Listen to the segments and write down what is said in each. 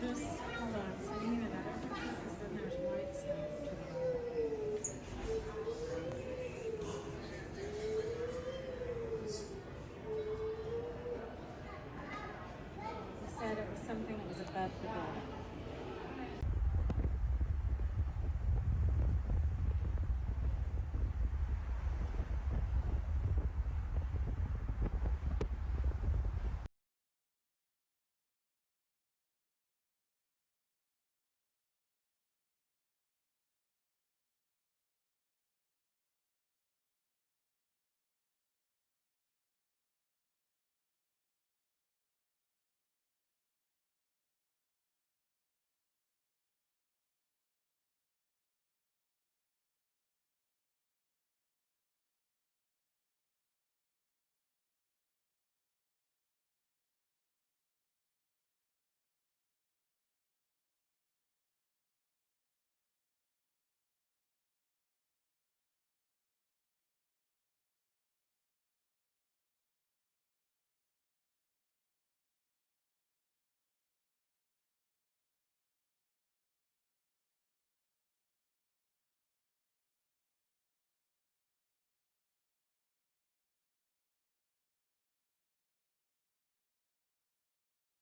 Just, hold on, sending you another picture, because then there's white stuff to the right. He said it was something that was above the door.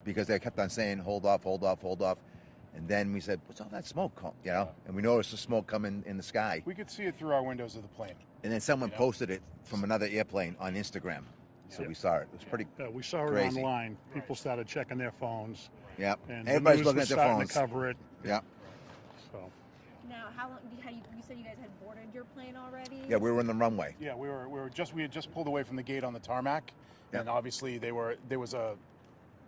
Because they kept on saying, hold off, hold off, hold off. And then we said, what's all that smoke? You know? And we noticed the smoke coming in the sky. We could see it through our windows of the plane. And then someone posted it from another airplane on Instagram. So we saw it. It was pretty we saw it crazy. online. People started checking their phones. Yep. And Everybody's the news looking was at their starting phones. to cover it. Yep. So. Now, how long? You said you guys had boarded your plane already? Yeah, we were in the runway. Yeah, we had just pulled away from the gate on the tarmac, and obviously there was a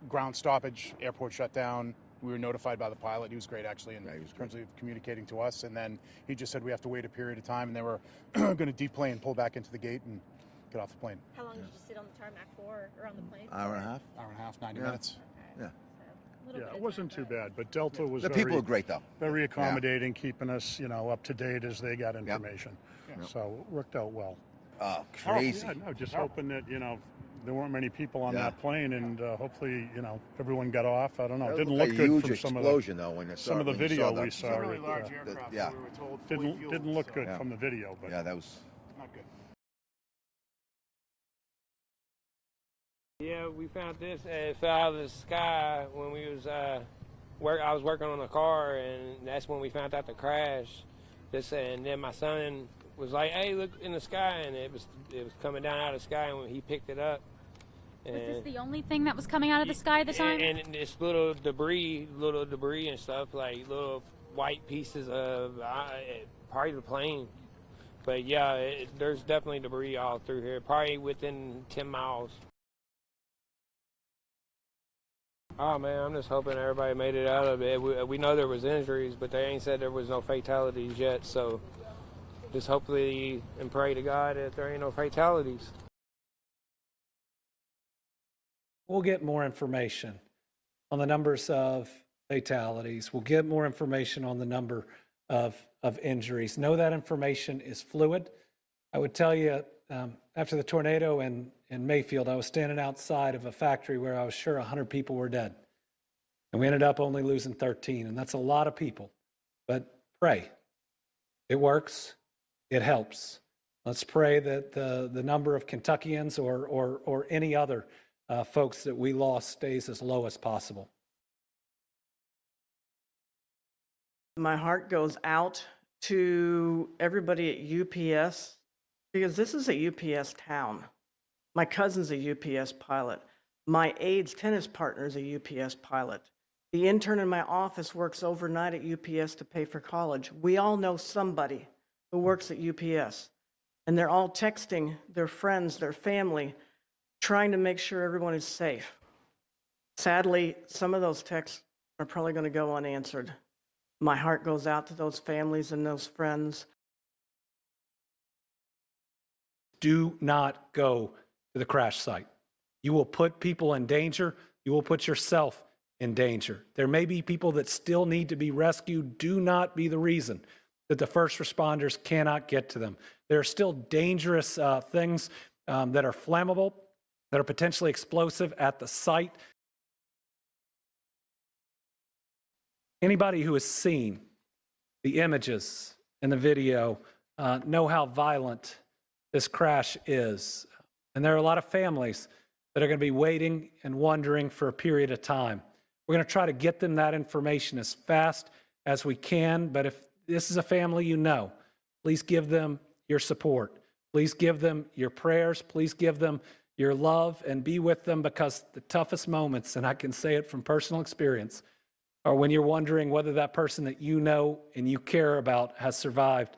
ground stoppage, airport shut down. We were notified by the pilot. He was great, actually, in terms of communicating to us. And then he just said we have to wait a period of time, and they were going to deplane, pull back into the gate, and get off the plane. How long did you sit on the tarmac for, or on the plane? Hour and a half. Hour and a half, 90 minutes. Okay. Yeah. Yeah, it wasn't too bad, but Delta was The people were great, though. very accommodating, keeping us, up to date as they got information. Yep. So it worked out well. Oh, crazy. Yeah, no, just hoping that, there weren't many people on that plane, and hopefully, everyone got off. I don't know. It didn't look good from some of the video we saw. It's a really large aircraft, so we were told didn't look good from the video, but yeah, that was not good. Yeah, we found this. It fell out of the sky when we was I was working on a car, and that's when we found out the crash. And then my son was like, "Hey, look in the sky," and it was coming down out of the sky, and he picked it up. Was this the only thing that was coming out of the sky at the time? And it's little debris and stuff, like little white pieces of probably the plane. But yeah, there's definitely debris all through here, probably within 10 miles. Oh man, I'm just hoping everybody made it out of it. We know there was injuries, but they ain't said there was no fatalities yet, so just hopefully and pray to God that there ain't no fatalities. We'll get more information on the numbers of fatalities. We'll get more information on the number of injuries. Know that information is fluid. I would tell you, after the tornado in Mayfield, I was standing outside of a factory where I was sure 100 people were dead. And we ended up only losing 13, and that's a lot of people. But pray. It works. It helps. Let's pray that the number of Kentuckians or any other folks that we lost stays as low as possible. My heart goes out to everybody at UPS, because this is a UPS town. My cousin's a UPS pilot. My aide's tennis partner is a UPS pilot. The intern in my office works overnight at UPS to pay for college. We all know somebody who works at UPS, and they're all texting their friends, their family, trying to make sure everyone is safe. Sadly, some of those texts are probably going to go unanswered. My heart goes out to those families and those friends. Do not go to the crash site. You will put people in danger. You will put yourself in danger. There may be people that still need to be rescued. Do not be the reason that the first responders cannot get to them. There are still dangerous things that are flammable, that are potentially explosive at the site. Anybody who has seen the images and the video know how violent this crash is. And there are a lot of families that are going to be waiting and wondering for a period of time. We're going to try to get them that information as fast as we can, but if this is a family you know, please give them your support. Please give them your prayers. Please give them your love and be with them, because the toughest moments, and I can say it from personal experience, are when you're wondering whether that person that you know and you care about has survived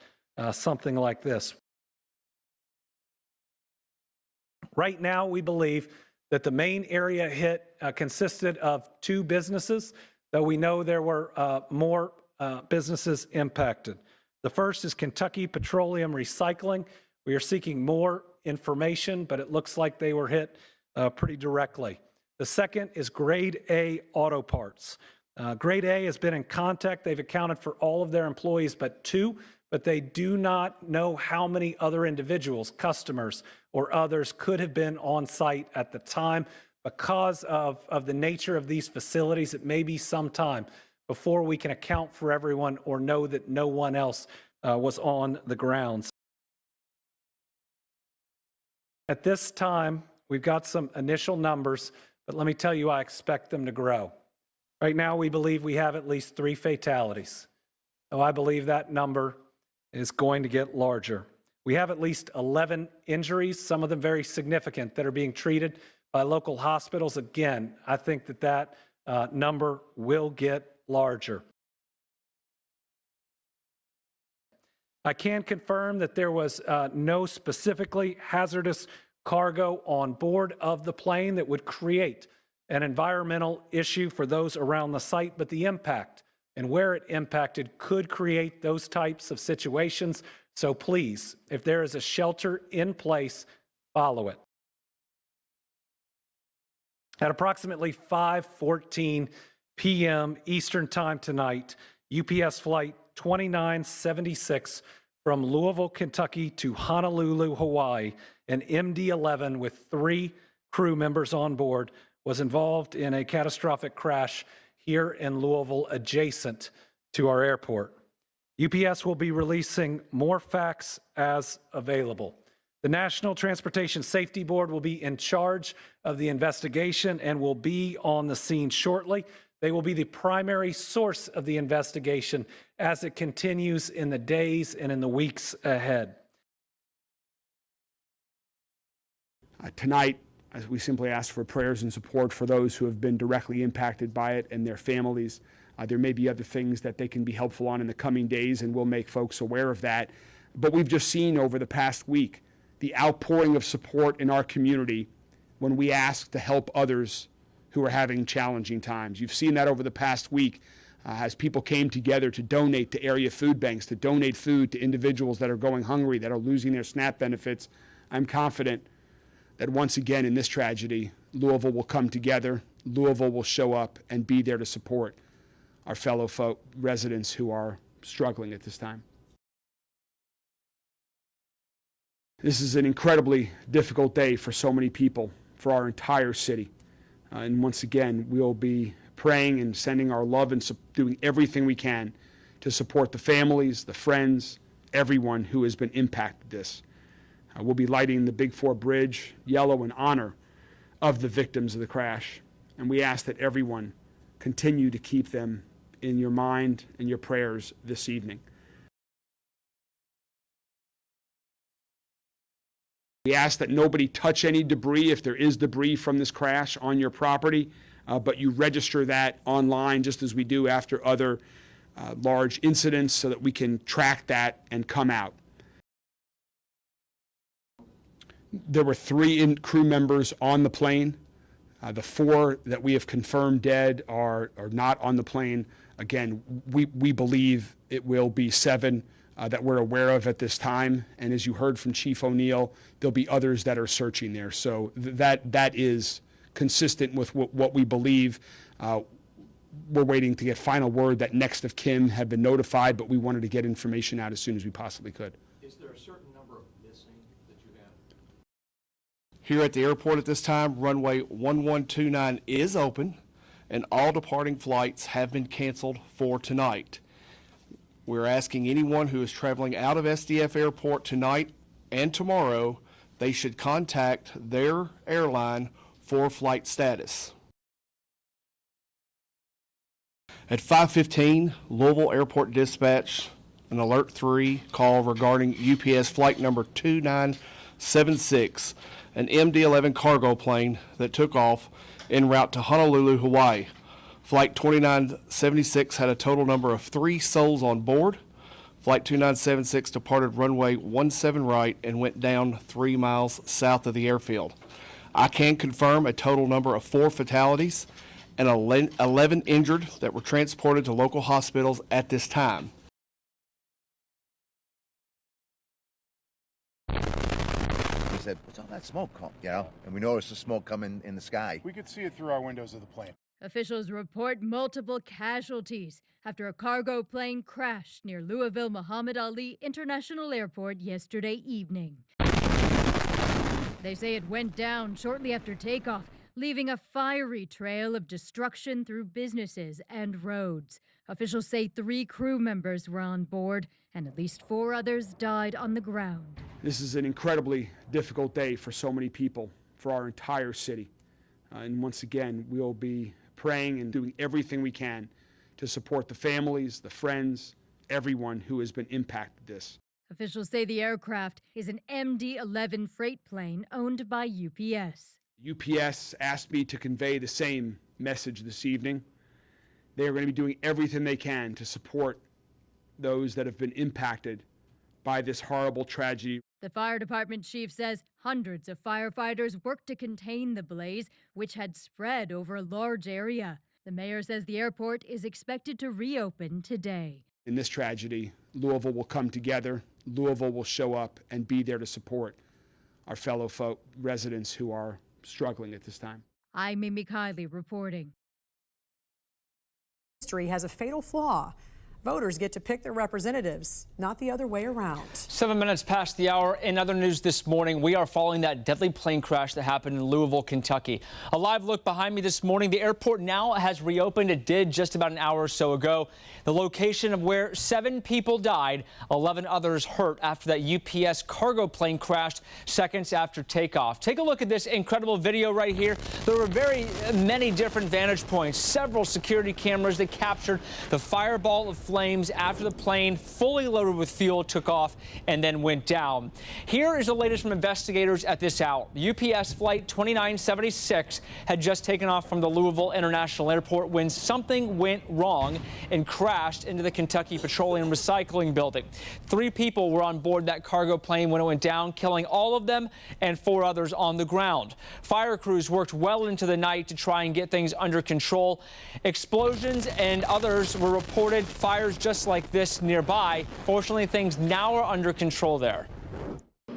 something like this. Right now, we believe that the main area hit consisted of 2 businesses, though we know there were more businesses impacted. The first is Kentucky Petroleum Recycling. We are seeking more information, but it looks like they were hit pretty directly. The second is Grade A Auto Parts. Grade A has been in contact. They've accounted for all of their employees but 2, but they do not know how many other individuals, customers, or others could have been on site at the time. Because of the nature of these facilities, it may be some time before we can account for everyone or know that no one else was on the grounds. At this time, we've got some initial numbers, but let me tell you, I expect them to grow. Right now, we believe we have at least 3 fatalities. So I believe that number is going to get larger. We have at least 11 injuries, some of them very significant, that are being treated by local hospitals. Again, I think that number will get larger. I can confirm that there was no specifically hazardous cargo on board of the plane that would create an environmental issue for those around the site, but the impact and where it impacted could create those types of situations. So please, if there is a shelter in place, follow it. At approximately 5:14 p.m. Eastern Time tonight, UPS Flight 2976 from Louisville, Kentucky to Honolulu, Hawaii, an MD-11 with 3 crew members on board, was involved in a catastrophic crash here in Louisville adjacent to our airport. UPS will be releasing more facts as available. The National Transportation Safety Board will be in charge of the investigation and will be on the scene shortly. They will be the primary source of the investigation as it continues in the days and in the weeks ahead. Tonight, as we simply ask for prayers and support for those who have been directly impacted by it and their families. There may be other things that they can be helpful on in the coming days, and we'll make folks aware of that. But we've just seen over the past week the outpouring of support in our community when we ask to help others who are having challenging times. You've seen that over the past week as people came together to donate to area food banks, to donate food to individuals that are going hungry, that are losing their SNAP benefits. I'm confident that once again in this tragedy, Louisville will come together, Louisville will show up and be there to support our fellow residents who are struggling at this time. This is an incredibly difficult day for so many people, for our entire city. And once again, we'll be praying and sending our love and doing everything we can to support the families, the friends, everyone who has been impacted this. We'll be lighting the Big 4 Bridge yellow in honor of the victims of the crash. And we ask that everyone continue to keep them in your mind and your prayers this evening. We ask that nobody touch any debris if there is debris from this crash on your property, but you register that online just as we do after other large incidents so that we can track that and come out. There were 3 crew members on the plane. The 4 that we have confirmed dead are not on the plane. Again, we believe it will be 7 that we're aware of at this time. And as you heard from Chief O'Neill, there'll be others that are searching there. So that is consistent with what we believe. We're waiting to get final word that next of kin have been notified, but we wanted to get information out as soon as we possibly could. Is there a certain number of missing that you have? Here at the airport at this time, runway 1129 is open, and all departing flights have been canceled for tonight. We're asking anyone who is traveling out of SDF Airport tonight and tomorrow, they should contact their airline for flight status. At 5:15, Louisville Airport Dispatch, an Alert 3 call regarding UPS flight number 2976, an MD-11 cargo plane that took off en route to Honolulu, Hawaii. Flight 2976 had a total number of 3 souls on board. Flight 2976 departed runway 17 right and went down 3 miles south of the airfield. I can confirm a total number of 4 fatalities and 11 injured that were transported to local hospitals at this time. We said, what's all that smoke? And we noticed the smoke coming in the sky. We could see it through our windows of the plane. Officials report multiple casualties after a cargo plane crashed near Louisville Muhammad Ali International Airport yesterday evening. They say it went down shortly after takeoff, leaving a fiery trail of destruction through businesses and roads. Officials say 3 crew members were on board and at least 4 others died on the ground. This is an incredibly difficult day for so many people, for our entire city. And once again, we'll be praying and doing everything we can to support the families, the friends, everyone who has been impacted this. Officials say the aircraft is an MD-11 freight plane owned by UPS. UPS asked me to convey the same message this evening. They are going to be doing everything they can to support those that have been impacted by this horrible tragedy. The fire department chief says hundreds of firefighters worked to contain the blaze, which had spread over a large area. The mayor says the airport is expected to reopen today. In this tragedy, Louisville will come together. Louisville will show up and be there to support our fellow residents who are struggling at this time. I'm Mimi Kiley reporting. History has a fatal flaw. Voters get to pick their representatives, not the other way around. 7 minutes past the hour. In other news this morning, we are following that deadly plane crash that happened in Louisville, Kentucky. A live look behind me this morning. The airport now has reopened. It did just about an hour or so ago. The location of where 7 people died, 11 others hurt after that UPS cargo plane crashed seconds after takeoff. Take a look at this incredible video right here. There were very many different vantage points, several security cameras that captured the fireball of flames after the plane, fully loaded with fuel, took off and then went down. Here is the latest from investigators at this hour. UPS flight 2976 had just taken off from the Louisville International Airport when something went wrong and crashed into the Kentucky Petroleum Recycling Building. 3 people were on board that cargo plane when it went down, killing all of them and 4 others on the ground. Fire crews worked well into the night to try and get things under control. Explosions and others were reported. Fires just like this nearby. Fortunately, things now are under control there.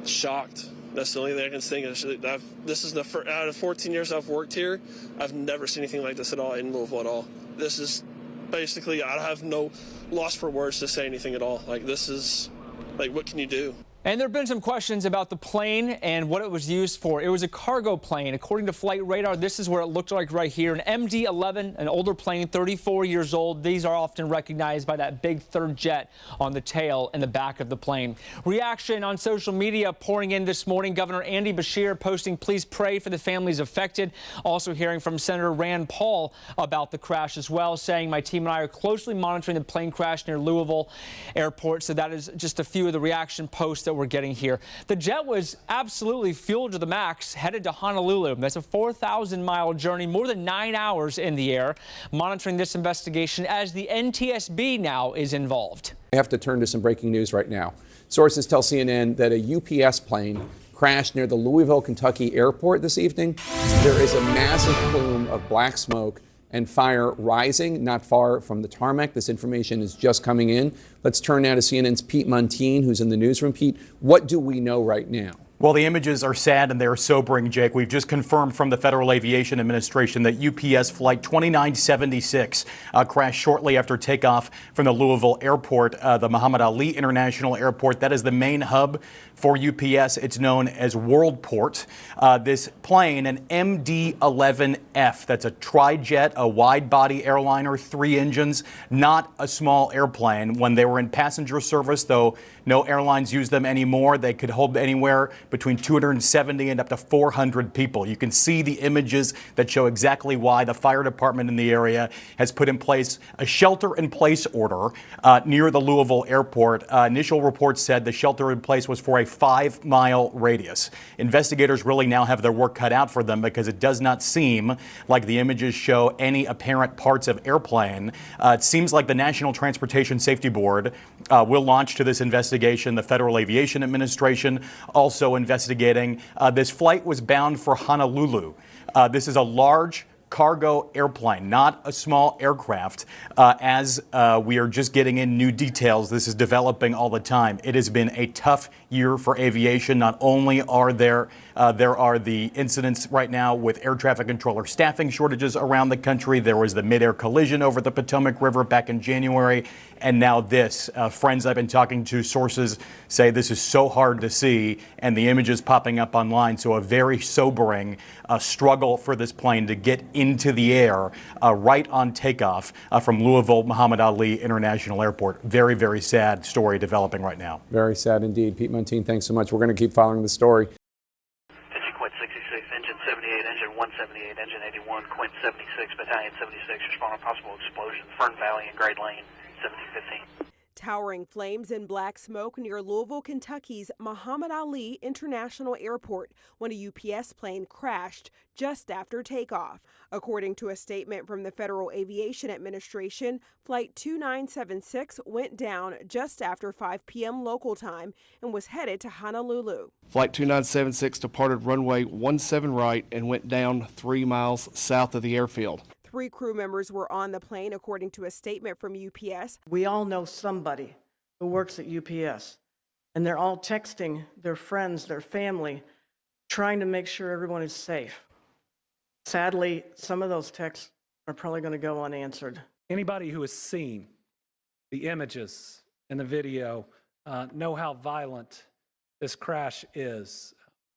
Shocked. That's the only thing I can think of. This is out of 14 years I've worked here, I've never seen anything like this at all in Louisville at all. This is basically, I have no loss for words to say anything at all. Like, this is, like, what can you do? And there have been some questions about the plane and what it was used for. It was a cargo plane. According to flight radar, this is where it looked like right here. An MD-11, an older plane, 34 years old. These are often recognized by that big third jet on the tail and the back of the plane. Reaction on social media pouring in this morning. Governor Andy Beshear posting, please pray for the families affected. Also hearing from Senator Rand Paul about the crash as well, saying my team and I are closely monitoring the plane crash near Louisville Airport. So that is just a few of the reaction posts that we're getting here. The jet was absolutely fueled to the max, headed to Honolulu. That's a 4,000-mile journey, more than 9 hours in the air. Monitoring this investigation as the NTSB now is involved. I have to turn to some breaking news right now. Sources tell CNN that a UPS plane crashed near the Louisville, Kentucky airport this evening. There is a massive plume of black smoke and fire rising not far from the tarmac. This information is just coming in. Let's turn now to CNN's Pete Montine, who's in the newsroom. Pete, what do we know right now? Well, the images are sad and they're sobering, Jake. We've just confirmed from the Federal Aviation Administration that UPS Flight 2976 crashed shortly after takeoff from the Louisville Airport, the Muhammad Ali International Airport. That is the main hub for UPS. It's known as Worldport. This plane, an MD-11F, that's a tri-jet, a wide-body airliner, 3 engines, not a small airplane. When they were in passenger service, though no airlines use them anymore, they could hold anywhere between 270 and up to 400 people. You can see the images that show exactly why the fire department in the area has put in place a shelter-in-place order near the Louisville airport. Initial reports said the shelter-in-place was for a 5-mile radius. Investigators really now have their work cut out for them because it does not seem like the images show any apparent parts of airplane. It seems like the National Transportation Safety Board will launch to this investigation. The Federal Aviation Administration also investigating. This flight was bound for Honolulu. This is a large cargo airplane, not a small aircraft. As we are just getting in new details, this is developing all the time. It has been a tough year for aviation. Not only are there are the incidents right now with air traffic controller staffing shortages around the country. There was the mid-air collision over the Potomac River back in January. And now this. Friends I've been talking to, sources say this is so hard to see, and the images popping up online. So a very sobering struggle for this plane to get into the air right on takeoff from Louisville Muhammad Ali International Airport. Very, very sad story developing right now. Very sad indeed. Pete Montine, thanks so much. We're going to keep following the story. Quint 66, engine 78, engine 178, engine 81, Quint 76, battalion 76, respond to possible explosion, Fern Valley and Grade Lane, 1715. Towering flames and black smoke near Louisville, Kentucky's Muhammad Ali International Airport when a UPS plane crashed just after takeoff. According to a statement from the Federal Aviation Administration, Flight 2976 went down just after 5 p.m. local time and was headed to Honolulu. Flight 2976 departed runway 17 right and went down 3 miles south of the airfield. 3 crew members were on the plane, according to a statement from UPS. We all know somebody who works at UPS, and they're all texting their friends, their family, trying to make sure everyone is safe. Sadly, some of those texts are probably going to go unanswered. Anybody who has seen the images and the video know how violent this crash is.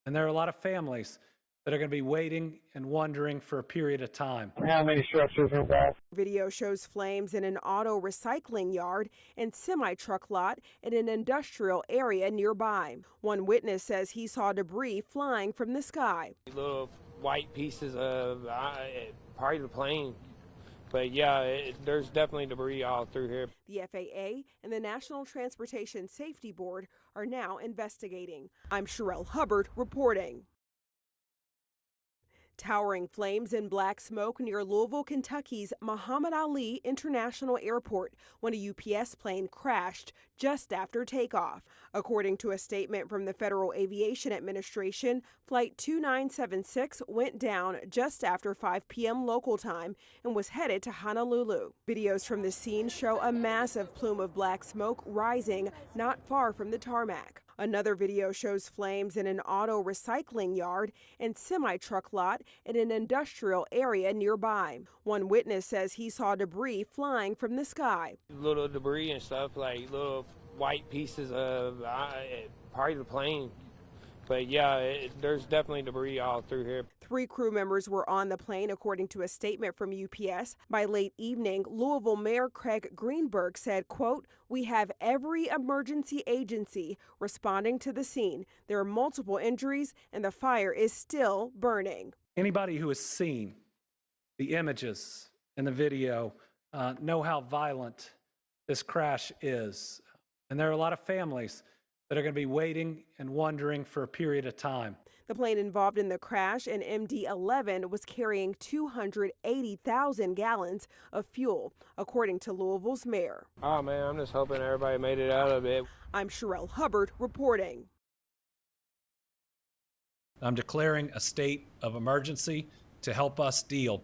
And there are a lot of families that are going to be waiting and wondering for a period of time. How many structures are involved? Video shows flames in an auto recycling yard and semi-truck lot in an industrial area nearby. One witness says he saw debris flying from the sky. Little white pieces of part of the plane. But yeah, there's definitely debris all through here. The FAA and the National Transportation Safety Board are now investigating. I'm Sherelle Hubbard reporting. Towering flames and black smoke near Louisville, Kentucky's Muhammad Ali International Airport when a UPS plane crashed just after takeoff. According to a statement from the Federal Aviation Administration, Flight 2976 went down just after 5 p.m. local time and was headed to Honolulu. Videos from the scene show a massive plume of black smoke rising not far from the tarmac. Another video shows flames in an auto recycling yard and semi-truck lot in an industrial area nearby. One witness says he saw debris flying from the sky. Little debris and stuff, like little white pieces of part of the plane. But yeah, there's definitely debris all through here. 3 crew members were on the plane, according to a statement from UPS. By late evening, Louisville Mayor Craig Greenberg said, quote, "We have every emergency agency responding to the scene. There are multiple injuries and the fire is still burning." Anybody who has seen the images and the video know how violent this crash is. And there are a lot of families that are going to be waiting and wondering for a period of time. The plane involved in the crash, an MD-11, was carrying 280,000 gallons of fuel, according to Louisville's mayor. Oh man, I'm just hoping everybody made it out of it. I'm Sherelle Hubbard reporting. I'm declaring a state of emergency to help us deal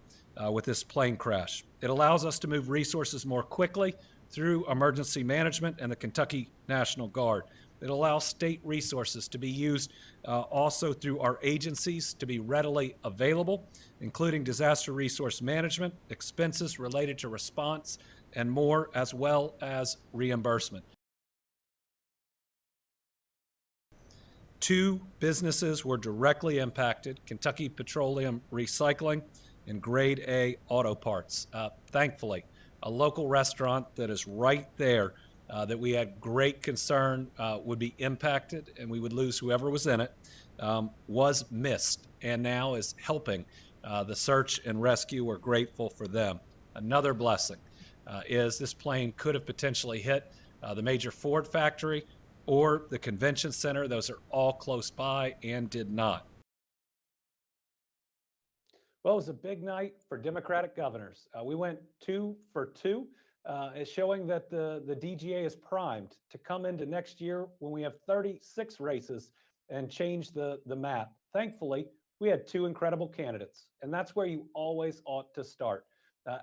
with this plane crash. It allows us to move resources more quickly through emergency management and the Kentucky National Guard. It allows state resources to be used also through our agencies to be readily available, including disaster resource management, expenses related to response, and more, as well as reimbursement. 2 businesses were directly impacted: Kentucky Petroleum Recycling and Grade A Auto Parts. Thankfully, a local restaurant that is right there that we had great concern would be impacted and we would lose whoever was in it, was missed and now is helping the search and rescue. We're grateful for them. Another blessing is this plane could have potentially hit the major Ford factory or the convention center. Those are all close by and did not. Well, it was a big night for Democratic governors. We went 2 for 2, showing that the DGA is primed to come into next year when we have 36 races and change the map. Thankfully, we had 2 incredible candidates, and that's where you always ought to start.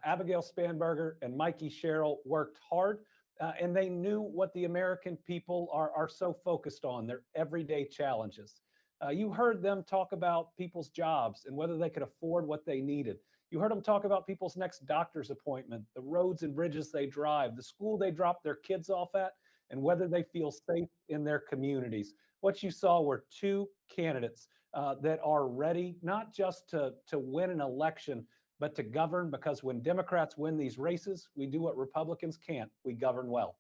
Abigail Spanberger and Mikey Sherrill worked hard, and they knew what the American people are so focused on, their everyday challenges. You heard them talk about people's jobs and whether they could afford what they needed. You heard them talk about people's next doctor's appointment, the roads and bridges they drive, the school they drop their kids off at, and whether they feel safe in their communities. What you saw were 2 candidates that are ready not just to win an election, but to govern, because when Democrats win these races, we do what Republicans can't. We govern well.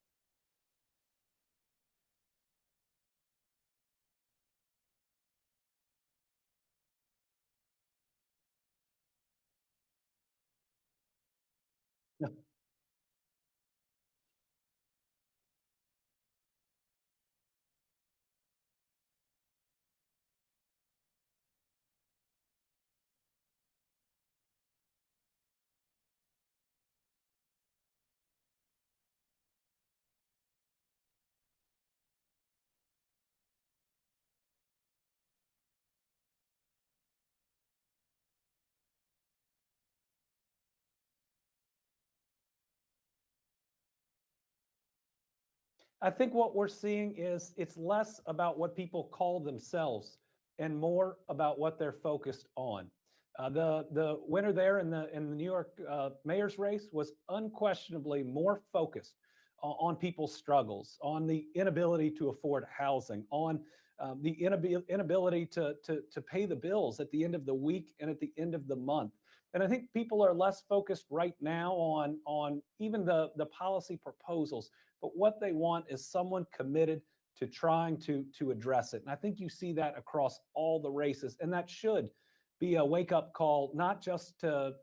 I think what we're seeing is it's less about what people call themselves and more about what they're focused on. The winner there in the New York mayor's race was unquestionably more focused on people's struggles, on the inability to afford housing, on the inability to pay the bills at the end of the week and at the end of the month. And I think people are less focused right now on even the policy proposals, but what they want is someone committed to trying to address it. And I think you see that across all the races, and that should be a wake-up call, not just to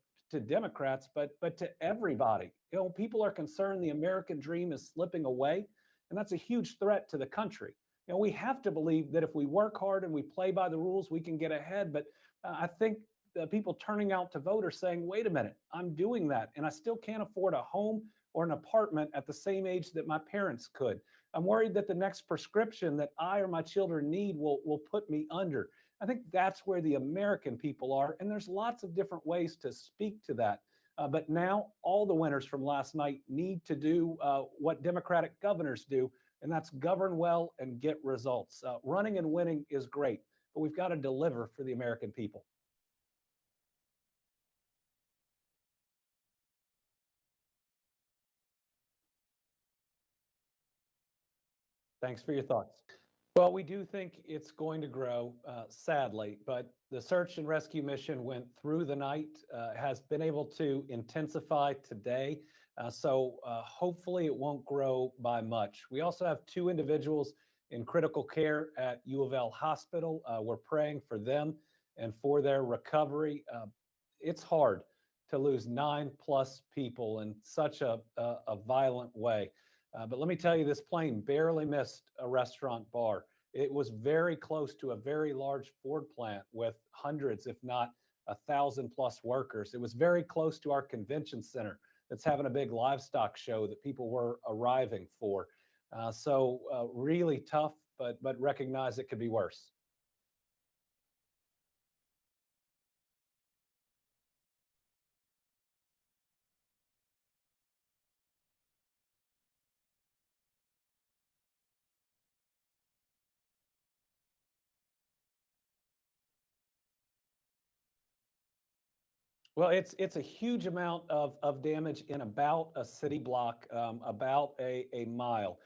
Democrats, but to everybody. You know, people are concerned the American dream is slipping away, and that's a huge threat to the country. You know, we have to believe that if we work hard and we play by the rules, we can get ahead. But I think the people turning out to vote are saying, wait a minute, I'm doing that, and I still can't afford a home or an apartment at the same age that my parents could. I'm worried that the next prescription that I or my children need will put me under. I think that's where the American people are, and there's lots of different ways to speak to that. But now all the winners from last night need to do what Democratic governors do, and that's govern well and get results. Running and winning is great, but we've got to deliver for the American people. Thanks for your thoughts. Well, we do think it's going to grow, sadly, but the search and rescue mission went through the night, has been able to intensify today. So hopefully it won't grow by much. We also have 2 individuals in critical care at U of L Hospital. We're praying for them and for their recovery. It's hard to lose 9+ people in such a violent way. But let me tell you, this plane barely missed a restaurant bar. It was very close to a very large Ford plant with hundreds, if not 1,000+ workers. It was very close to our convention center that's having a big livestock show that people were arriving for. So really tough, but recognize it could be worse. Well, it's a huge amount of damage in about a city block, about a mile.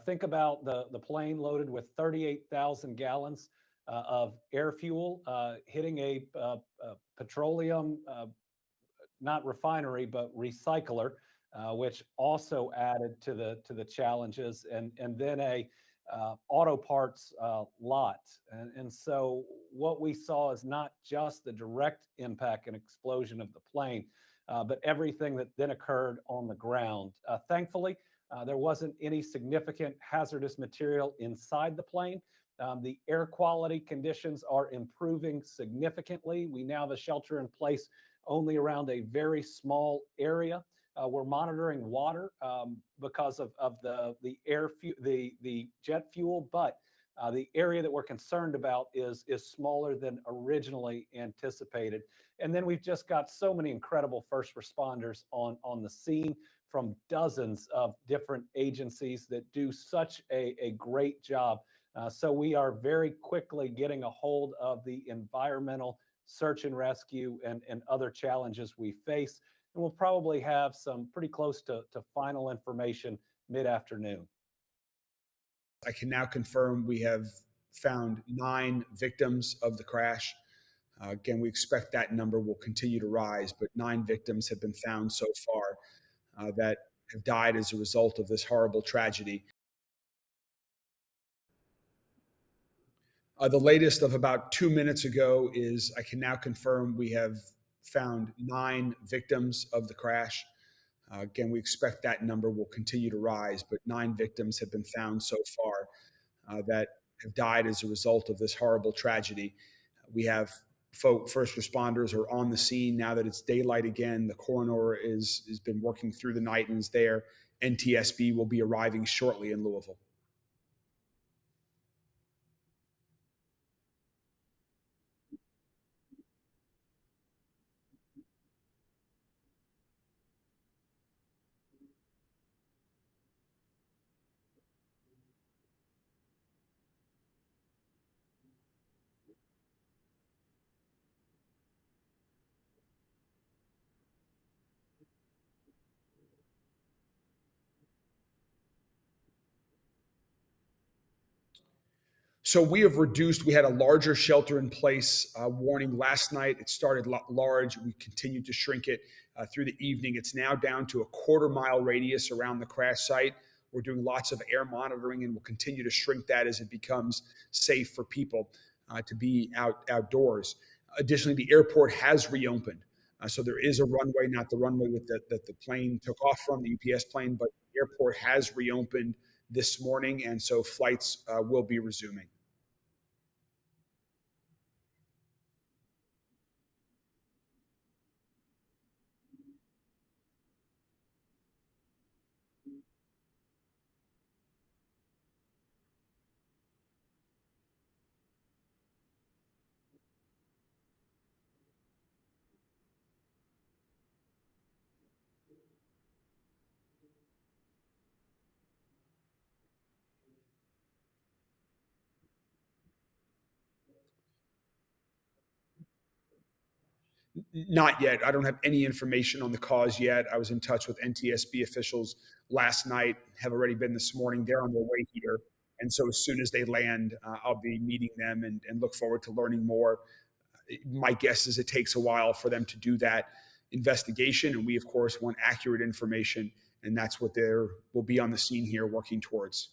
Think about the plane loaded with 38,000 gallons of air fuel hitting a petroleum, not refinery, but recycler, which also added to the challenges, and then a auto parts lot. And so what we saw is not just the direct impact and explosion of the plane, but everything that then occurred on the ground. Thankfully, there wasn't any significant hazardous material inside the plane. The air quality conditions are improving significantly. We now have a shelter in place only around a very small area. We're monitoring water because of the jet fuel, but the area that we're concerned about is smaller than originally anticipated. And then we've just got so many incredible first responders on the scene from dozens of different agencies that do such a great job. So we are very quickly getting a hold of the environmental search and rescue and other challenges we face. And we'll probably have some pretty close to final information mid-afternoon. I can now confirm we have found 9 victims of the crash. Again, we expect that number will continue to rise, but 9 victims have been found so far that have died as a result of this horrible tragedy. The latest of about 2 minutes ago is I can now confirm we have found 9 victims of the crash. Again, we expect that number will continue to rise, but 9 victims have been found so far that have died as a result of this horrible tragedy. We have first responders are on the scene now that it's daylight again. The coroner has been working through the night and is there. NTSB will be arriving shortly in Louisville. So we have reduced, we had a larger shelter in place warning last night. It started large. We continued to shrink it through the evening. It's now down to a quarter-mile radius around the crash site. We're doing lots of air monitoring and we'll continue to shrink that as it becomes safe for people to be outdoors. Additionally, the airport has reopened. So there is a runway, not the runway that the plane took off from, the UPS plane, but the airport has reopened this morning, and so flights will be resuming. Not yet. I don't have any information on the cause yet. I was in touch with NTSB officials last night, have already been this morning. They're on their way here. And so as soon as they land, I'll be meeting them and look forward to learning more. My guess is it takes a while for them to do that investigation. And we, of course, want accurate information. And that's what will be on the scene here working towards.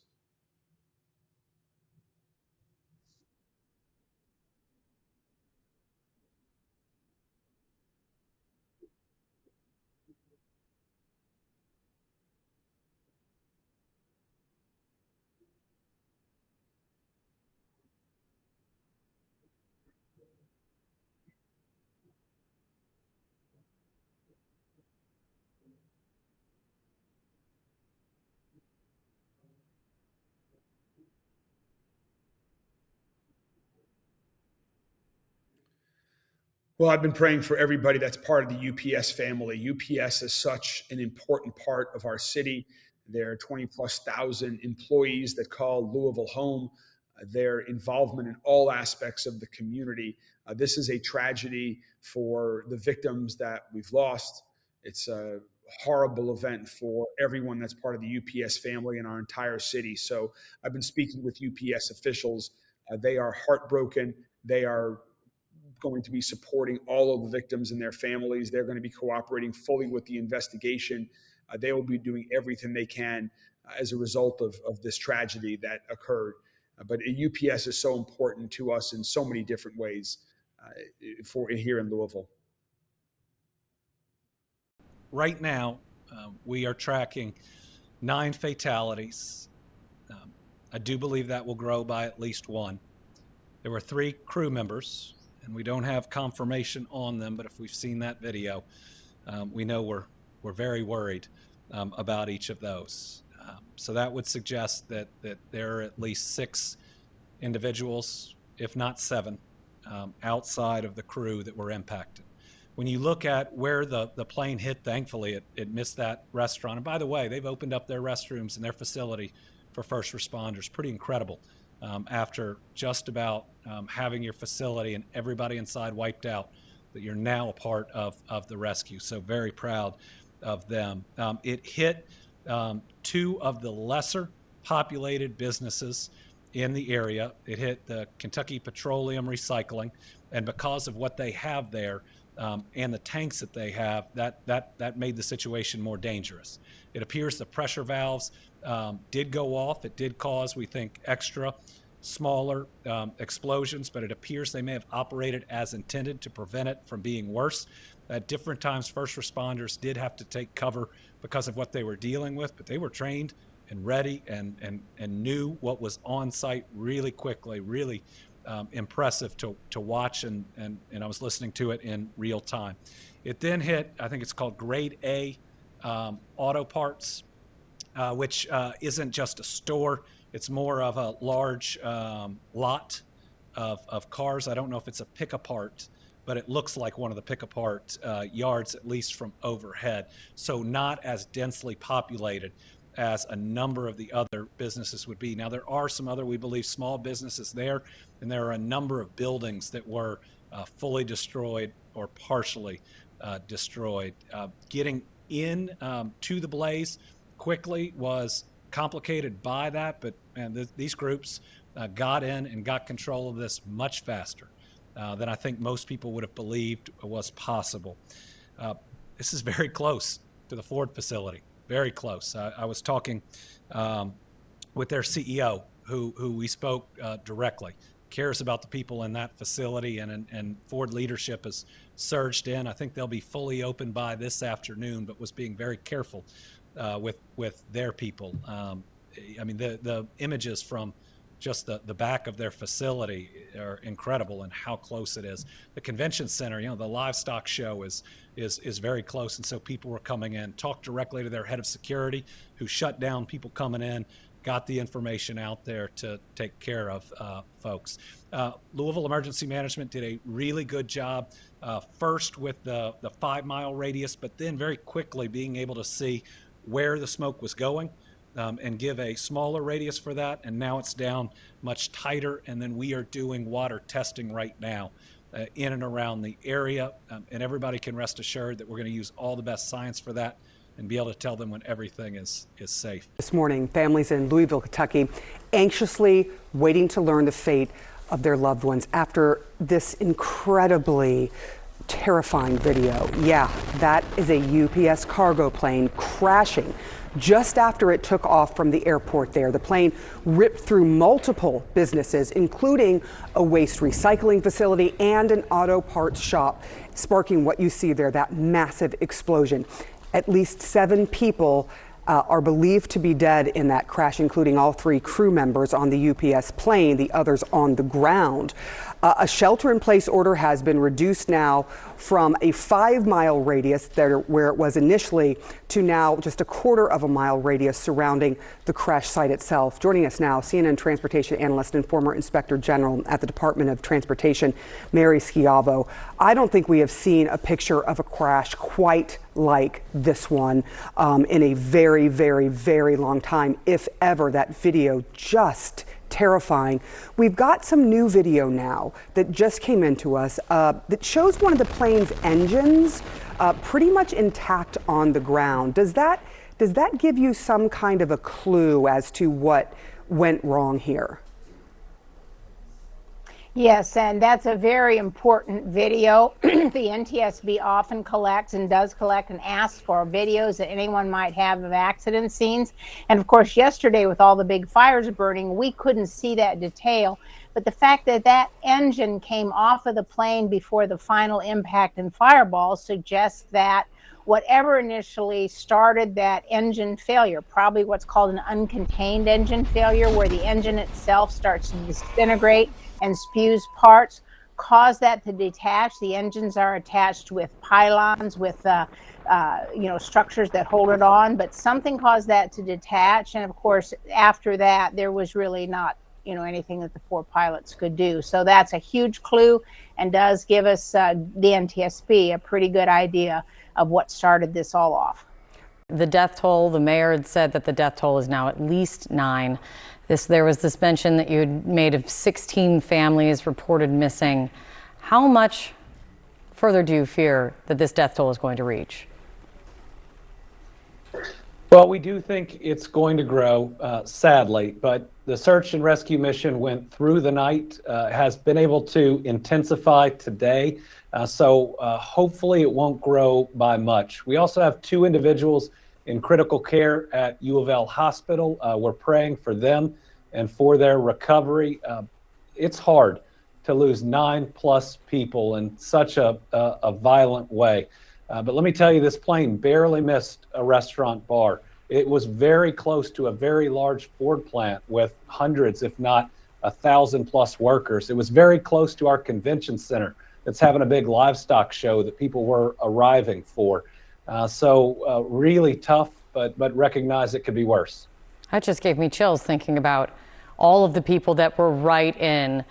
Well, I've been praying for everybody that's part of the UPS family. UPS is such an important part of our city. There are 20+ thousand employees that call Louisville home. their involvement in all aspects of the community. This is a tragedy for the victims that we've lost. It's a horrible event for everyone that's part of the UPS family and our entire city. So I've been speaking with UPS officials. They are heartbroken. They are going to be supporting all of the victims and their families. They're going to be cooperating fully with the investigation. They will be doing everything they can as a result of this tragedy that occurred. But UPS is so important to us in so many different ways for here in Louisville. Right now, we are tracking 9 fatalities. I do believe that will grow by at least 1. There were 3 crew members, and we don't have confirmation on them, but if we've seen that video, we know we're very worried about each of those. So that would suggest that there are at least 6 individuals, if not 7, outside of the crew that were impacted. When you look at where the plane hit, thankfully it missed that restaurant. And by the way, they've opened up their restrooms in their facility for first responders. Pretty incredible. After just about having your facility and everybody inside wiped out, that you're now a part of the rescue. So very proud of them. It hit 2 of the lesser populated businesses in the area. It hit the Kentucky Petroleum Recycling, and because of what they have there and the tanks that they have, that made the situation more dangerous. It appears the pressure valves did go off. It did cause, we think, extra smaller explosions, but it appears they may have operated as intended to prevent it from being worse. At different times, first responders did have to take cover because of what they were dealing with, but they were trained and ready and knew what was on site really quickly, really impressive to watch, and I was listening to it in real time. It then hit, I think it's called Grade A Auto Parts, which isn't just a store. It's more of a large lot of cars. I don't know if it's a pick-apart, but it looks like one of the pick-apart yards, at least from overhead. So not as densely populated as a number of the other businesses would be. Now, there are some other, we believe, small businesses there, and there are a number of buildings that were fully destroyed or partially destroyed. Getting in to the blaze quickly was complicated by that, but these groups got in and got control of this much faster than I think most people would have believed was possible. This is very close to the Ford facility. Very close. I was talking with their CEO, who we spoke directly, cares about the people in that facility, and Ford leadership has surged in. I think they'll be fully open by this afternoon, but was being very careful with their people. I mean, the images from just the back of their facility are incredible, and how close it is. The convention center, the livestock show is very close, and so people were coming in. Talked directly to their head of security, who shut down people coming in, got the information out there to take care of folks. Louisville Emergency Management did a really good job, first with the 5-mile radius, but then very quickly being able to see where the smoke was going. And give a smaller radius for that, and now it's down much tighter, and then we are doing water testing right now in and around the area, and everybody can rest assured that we're going to use all the best science for that and be able to tell them when everything is safe. This morning, families in Louisville, Kentucky, anxiously waiting to learn the fate of their loved ones after this incredibly terrifying video. Yeah, that is a UPS cargo plane crashing just after it took off from the airport there. The plane ripped through multiple businesses, including a waste recycling facility and an auto parts shop, sparking what you see there, that massive explosion. At least 7 people are believed to be dead in that crash, including all 3 crew members on the UPS plane, the others on the ground. A shelter-in-place order has been reduced now from a 5-mile radius where it was initially to now just a 1/4 mile radius surrounding the crash site itself. Joining us now, CNN transportation analyst and former inspector general at the Department of Transportation, Mary Schiavo. I don't think we have seen a picture of a crash quite like this one in a very, very, very long time, if ever. That video just terrifying. We've got some new video now that just came into us that shows one of the plane's engines pretty much intact on the ground. Does that give you some kind of a clue as to what went wrong here? Yes, and that's a very important video. The NTSB often collects and does collect and asks for videos that anyone might have of accident scenes. And of course, yesterday with all the big fires burning, we couldn't see that detail. But the fact that that engine came off of the plane before the final impact and fireball suggests that whatever initially started that engine failure, probably what's called an uncontained engine failure, where the engine itself starts to disintegrate and spews parts, caused that to detach. The engines are attached with pylons, with structures that hold it on, but something caused that to detach. And of course, after that, there was really not anything that the four pilots could do. So that's a huge clue and does give us, the NTSB, a pretty good idea of what started this all off. The death toll, the mayor had said that the death toll is now at least 9. There was this mention that you had made of 16 families reported missing. How much further do you fear that this death toll is going to reach? Well, we do think it's going to grow, sadly, but the search and rescue mission went through the night, has been able to intensify today, so hopefully it won't grow by much. We also have 2 individuals in critical care at U of L Hospital. We're praying for them and for their recovery. It's hard to lose 9+ people in such a violent way. But let me tell you, this plane barely missed a restaurant bar. It was very close to a very large Ford plant with hundreds, if not 1,000+ workers. It was very close to our convention center that's having a big livestock show that people were arriving for. So really tough, but recognize it could be worse. That just gave me chills thinking about all of the people that were right in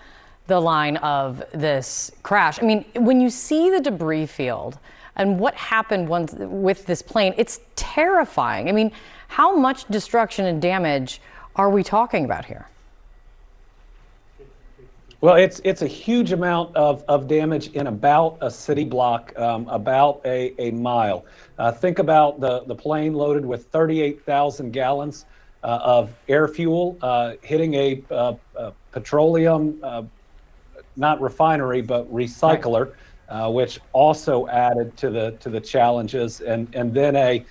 the line of this crash. I mean, when you see the debris field and what happened with this plane, it's terrifying. I mean, how much destruction and damage are we talking about here? Well, it's a huge amount of damage in about a city block, about a mile. Think about the plane loaded with 38,000 gallons of air fuel hitting a petroleum, not refinery, but recycler, which also added to the challenges, and then a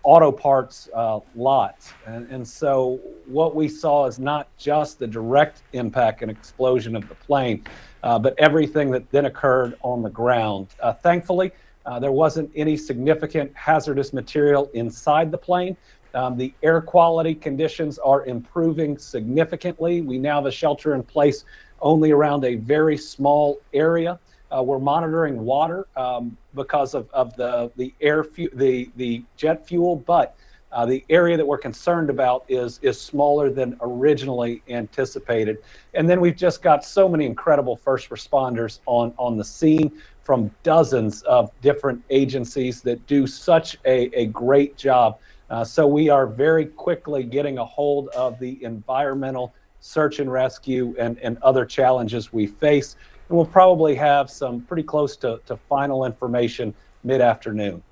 auto parts lot. And so what we saw is not just the direct impact and explosion of the plane, but everything that then occurred on the ground. Thankfully, there wasn't any significant hazardous material inside the plane. The air quality conditions are improving significantly. We now have a shelter in place only around a very small area. We're monitoring water because of the jet fuel, but the area that we're concerned about is smaller than originally anticipated. And then we've just got so many incredible first responders on the scene from dozens of different agencies that do such a great job. So we are very quickly getting a hold of the environmental search and rescue and other challenges we face. And we'll probably have some pretty close to final information mid-afternoon.